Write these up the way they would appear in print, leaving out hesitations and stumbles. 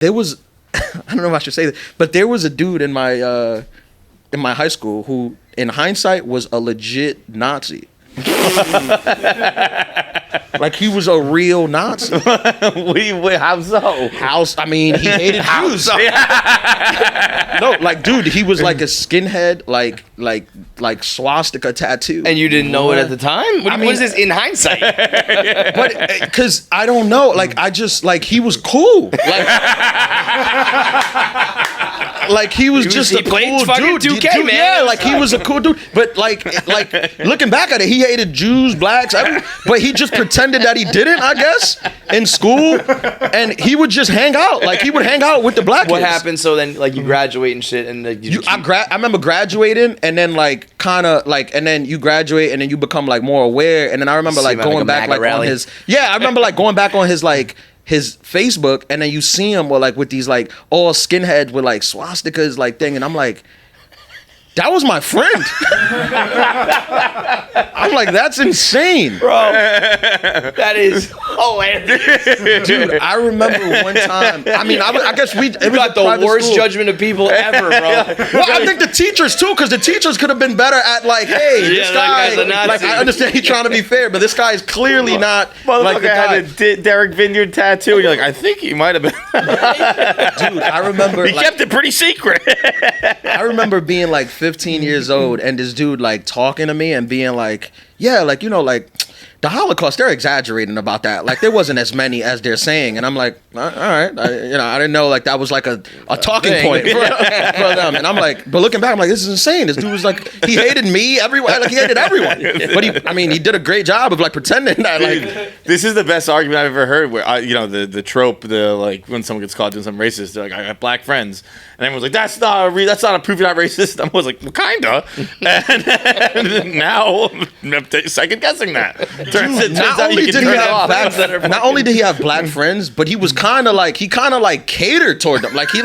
there was, I don't know if I should say that, but there was a dude in my high school who, in hindsight, was a legit Nazi. Like he was a real Nazi. How so? I mean, he hated Jews. No, like, dude, he was like a skinhead, like swastika tattoo. And you didn't know it at the time? What is this in hindsight? But because I don't know, like I just like he was cool. Like he was just a cool dude. 2K, man. Yeah, like he was a cool dude. But like looking back at it, he hated Jews, blacks, but he just pretended that he didn't, I guess, in school. And he would just hang out. Like he would hang out with the black kids. What happened? So then like you graduate and shit and I remember graduating and then like kind of like, and then you graduate and then you become like more aware. And then I remember like going back like on his, I remember like going back on his like his Facebook, and then you see him with these like all skinheads with like swastikas like thing, and I'm like, that was my friend. I'm like, that's insane, bro. That is hilarious, dude. I remember one time. I mean, I guess it was the worst judgment of people ever, bro. Well, I think the teachers too, because the teachers could have been better at like, hey, this guy. Like, I understand he's trying to be fair, but this guy is clearly not like the guy. Had a Derek Vineyard tattoo, and you're like, I think he might have been. Dude, I remember he kept it pretty secret. I remember being like 15 years old and this dude like talking to me and being like, yeah, like, you know, like the Holocaust, they're exaggerating about that. Like there wasn't as many as they're saying. And I'm like, all right. I didn't know like that was like a talking point for them. And I'm like, but looking back, I'm like, this is insane. This dude was like, he hated me everywhere. Like he hated everyone. But he did a great job of like pretending that like. This is the best argument I've ever heard where, the trope, like when someone gets caught doing something racist, they're like, I got black friends. And everyone's like, that's not a proof you're not racist. I was like, well, kinda. And now I'm second guessing that. Not only did he have black friends, but he was kind of like catered toward them. Like he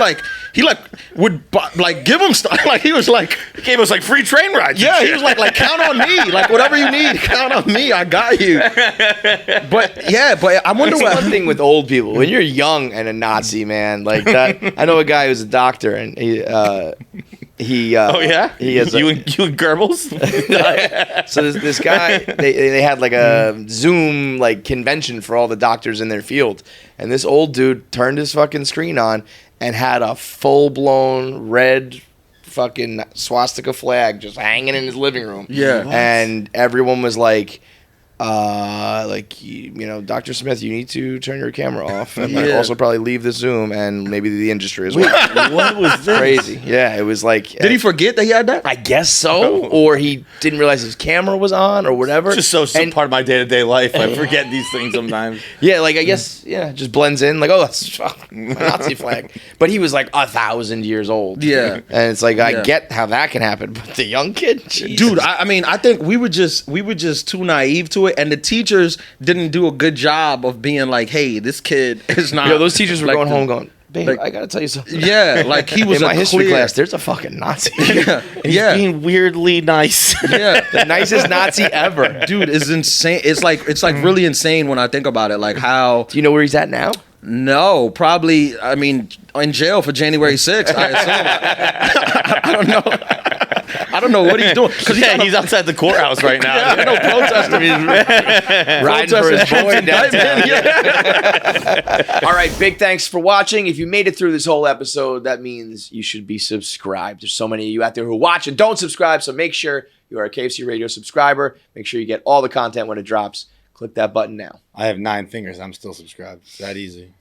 would like give them stuff. Like he was like, he gave us like free train rides. Yeah, he was like count on me. Like whatever you need, count on me. I got you. But I wonder what. One thing with old people, when you're young and a Nazi, man, like that. I know a guy who's a doctor and he oh yeah, he has you and Goebbels. So this guy, they had like a Zoom like convention for all the doctors in their field, and this old dude turned his fucking screen on and had a full blown red fucking swastika flag just hanging in his living room. Yeah, and everyone was like, Dr. Smith, you need to turn your camera off and also probably leave the Zoom and maybe the industry as well. What was this? Crazy. Yeah, it was like. Did he forget that he had that? I guess so, or he didn't realize his camera was on, or whatever. It's just so part of my day-to-day life. I forget these things sometimes. Yeah, like I guess, just blends in. Like, oh, that's a Nazi flag. But he was like 1,000 years old. Yeah, and it's like I get how that can happen, but the young kid, Jesus. Dude. I think we were just too naive to it, and the teachers didn't do a good job of being like, hey, this kid is not. Those teachers were going home going, babe, I gotta tell you something. Yeah, like he was in my history class. There's a fucking Nazi. He's being weirdly nice. Yeah, the nicest Nazi ever. Dude, it's insane. It's like really insane when I think about it. Like how. Do you know where he's at now? No, probably. I mean, in jail for January 6th. I assume. I don't know. I don't know what he's doing. He's outside the courthouse right now. Yeah, I know, protesting. Riding for his boy downtown. Yeah. All right, big thanks for watching. If you made it through this whole episode, that means you should be subscribed. There's so many of you out there who watch and don't subscribe, so make sure you are a KFC Radio subscriber. Make sure you get all the content when it drops. Click that button now. I have 9 fingers. I'm still subscribed. It's that easy.